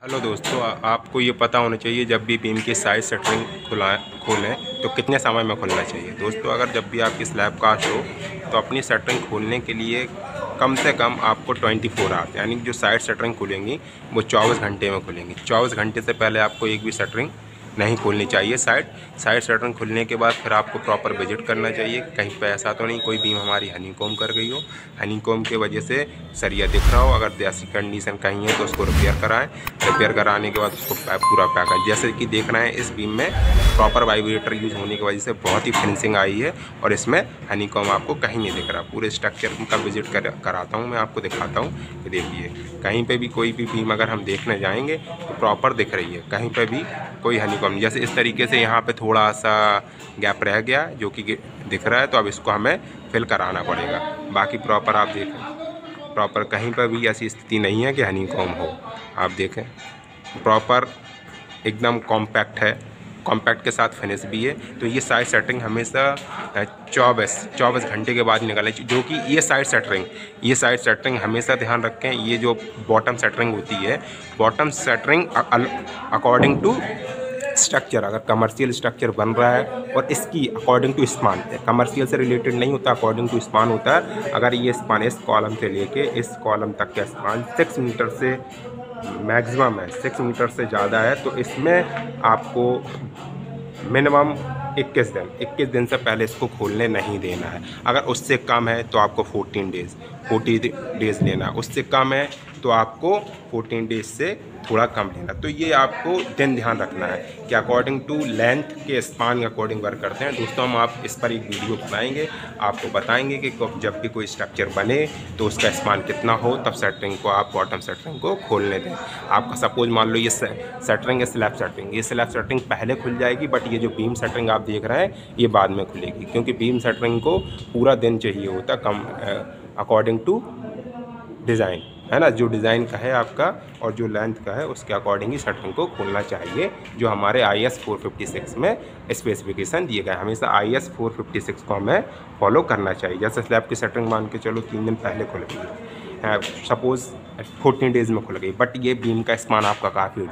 Hello दोस्तों, आपको ये पता होना चाहिए जब भी बीम की साइड शटरिंग खोलें तो कितने समय में खोलना चाहिए। दोस्तों, अगर जब भी आपकी स्लैब कास्ट हो तो अपनी शटरिंग खोलने के लिए कम से कम आपको 24 आवर्स यानी जो साइड शटरिंग खुलेंगी वो 24 घंटे में खुलेंगी। 24 घंटे से पहले आपको एक भी शटरिंग नहीं खोलनी चाहिए। साइड शटरिंग खुलने के बाद फिर आपको प्रॉपर विजिट करना चाहिए कहीं पे ऐसा तो नहीं कोई बीम हमारी हनीकॉम कर गई हो, हनीकॉम के वजह से सरिया दिख रहा हो। अगर ऐसी कंडीशन कहीं है तो उसको रिपेयर कराएं। रिपेयर कराने के बाद उसको पूरा पैक करें। जैसे कि देख रहे हैं इस बीम में प्रॉपर वाइब्रेटर यूज़ होने की वजह से बहुत ही फिनिशिंग आई है और इसमें हनीकॉम आपको कहीं नहीं दिख रहा। पूरे स्ट्रक्चर का विजिट कराता हूँ, मैं आपको दिखाता हूँ कि देखिए कहीं पे भी कोई भी बीम अगर हम देखने जाएंगे तो प्रॉपर दिख रही है, कहीं पे भी कोई हनीकॉम। जैसे इस तरीके से यहाँ पे थोड़ा सा गैप रह गया जो कि दिख रहा है, तो अब इसको हमें फिल कराना पड़ेगा। बाकी प्रॉपर आप देखें, प्रॉपर कहीं पर भी ऐसी स्थिति नहीं है कि हनीकॉम हो। आप देखें प्रॉपर एकदम कॉम्पैक्ट है, कॉम्पैक्ट के साथ फिनिश भी है। तो ये साइड शटरिंग हमेशा 24 घंटे के बाद निकालनी चाहिए। जो कि ये साइड शटरिंग हमेशा ध्यान रखें, ये जो बॉटम शटरिंग होती है, bottom shuttering according to structure, अगर कमर्शियल स्ट्रक्चर बन रहा है और इसकी अकॉर्डिंग टू स्पान, कमर्शियल से रिलेटेड नहीं होता, अकॉर्डिंग टू स्पान होता है। अगर ये स्पान इस कॉलम से लेके इस कॉलम तक का स्पान 6 मीटर से मैक्सिमम है, 6 मीटर से ज़्यादा है, तो इसमें आपको मिनिमम 21 दिन से पहले इसको खोलने नहीं देना है। अगर उससे कम है तो आपको 40 डेज़ लेना है। उससे कम है तो आपको 14 डेज से थोड़ा कम लेना। तो ये आपको दिन ध्यान रखना है कि अकॉर्डिंग टू लेंथ के स्पान के अकॉर्डिंग वर्क करते हैं। दोस्तों, हम आप इस पर एक वीडियो बनाएंगे, आपको बताएंगे कि जब भी कोई स्ट्रक्चर बने तो उसका स्पान कितना हो, तब शटरिंग को आप बॉटम शटरिंग को खोलने दें। आपका सपोज मान लो ये शटरिंग है स्लैब शटरिंग, ये स्लैब शटरिंग पहले खुल जाएगी, बट ये जो बीम शटरिंग आप देख रहे हैं ये बाद में खुलेगी, क्योंकि बीम शटरिंग को पूरा दिन चाहिए होता कम अकॉर्डिंग टू डिज़ाइन, है ना। जो डिज़ाइन का है आपका और जो लेंथ का है उसके अकॉर्डिंग ही शटरिंग को खोलना चाहिए, जो हमारे IS 456 में स्पेसिफिकेशन दिए गए। हमेशा IS 456 को हमें फॉलो करना चाहिए। जैसे स्लैब की शटरिंग मान के चलो 3 दिन पहले खुल गई, सपोज़ 14 डेज़ में खुल गई, बट ये बीम का स्पान आपका काफ़ी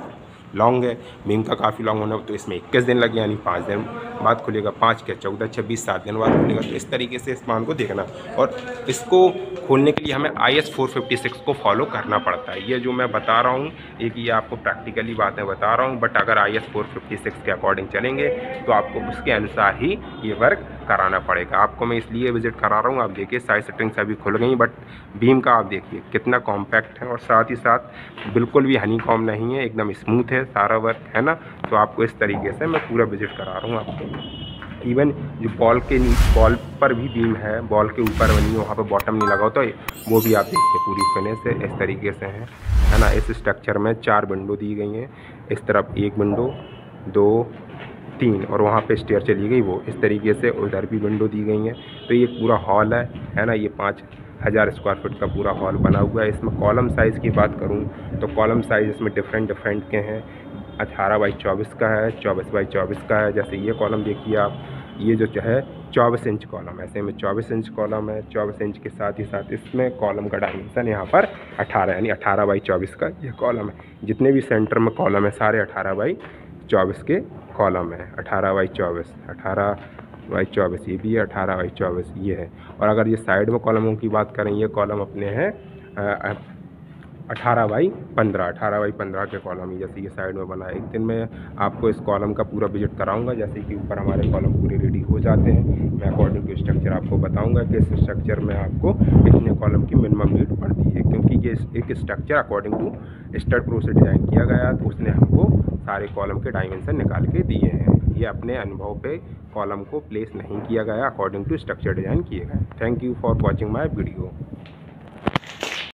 लॉन्ग है, बीम का काफ़ी लॉन्ग होना, तो इसमें 21 दिन लगे, यानी 5 दिन बाद खुलेगा, 5 के 14 26 7 दिन बाद खुलेगा। तो इस तरीके से स्पान को देखना, और इसको खोलने के लिए हमें IS 456 को फॉलो करना पड़ता है। ये जो मैं बता रहा हूँ एक ये आपको प्रैक्टिकली बातें बता रहा हूँ, बट अगर IS 456 के अकॉर्डिंग चलेंगे तो आपको उसके अनुसार ही ये वर्क कराना पड़ेगा। आपको मैं इसलिए विजिट करा रहा हूँ। आप देखिए साइड शटरिंग सभी खुल गई, बट बीम का आप देखिए कितना कॉम्पैक्ट है और साथ ही साथ बिल्कुल भी हनीकॉम नहीं है, एकदम स्मूथ है सारा वर्क, है ना। तो आपको इस तरीके से मैं पूरा विजिट करा रहा हूँ आपको। इवन जो बॉल पर भी बीम है, बॉल के ऊपर बनी है, वहाँ पे बॉटम नहीं लगा होता, तो वो भी आप देखिए पूरी फिनिश से इस तरीके से है ना। इस स्ट्रक्चर में 4 विंडो दी गई हैं, इस तरफ 1 विंडो 2 3 और वहाँ पे स्टेयर चली गई, वो इस तरीके से उधर भी विंडो दी गई हैं। तो ये पूरा हॉल है ना। ये 5000 स्क्वायर फीट का पूरा हॉल बना हुआ है। इसमें कॉलम साइज़ की बात करूँ तो कॉलम साइज़ इसमें डिफरेंट के हैं। 18 बाई 24 का है, 24 बाई 24 का है। जैसे ये कॉलम देखिए आप, ये जो है 24 इंच कॉलम, ऐसे में 24 इंच कॉलम है। 24 इंच के साथ ही साथ इसमें कॉलम का डायमेंशन यहाँ पर 18 यानी 18 बाई 24 का ये कॉलम है। जितने भी सेंटर में कॉलम है सारे 18 बाई 24 के कॉलम है। 18 बाई 24, 18 बाई 24 ये भी है, 18 बाई 24 ये है। और अगर ये साइड में कॉलमों की बात करें, ये कॉलम अपने हैं 18 बाई 15 के कॉलम ही, जैसे ये साइड में बना है। एक दिन में आपको इस कॉलम का पूरा विजिट कराऊंगा, जैसे कि ऊपर हमारे कॉलम पूरे रेडी हो जाते हैं। मैं अकॉर्डिंग टू स्ट्रक्चर आपको बताऊंगा कि इस स्ट्रक्चर में आपको इतने कॉलम की मिनिमम नीड पड़ती है, क्योंकि ये एक structure according to STAAD Pro से डिज़ाइन किया गया, तो उसने हमको सारे कॉलम के डायमेंशन निकाल के दिए हैं। ये अपने अनुभव पे कॉलम को प्लेस नहीं किया गया, अकॉर्डिंग टू स्ट्रक्चर डिज़ाइन किए गए। Thank you for watching my video.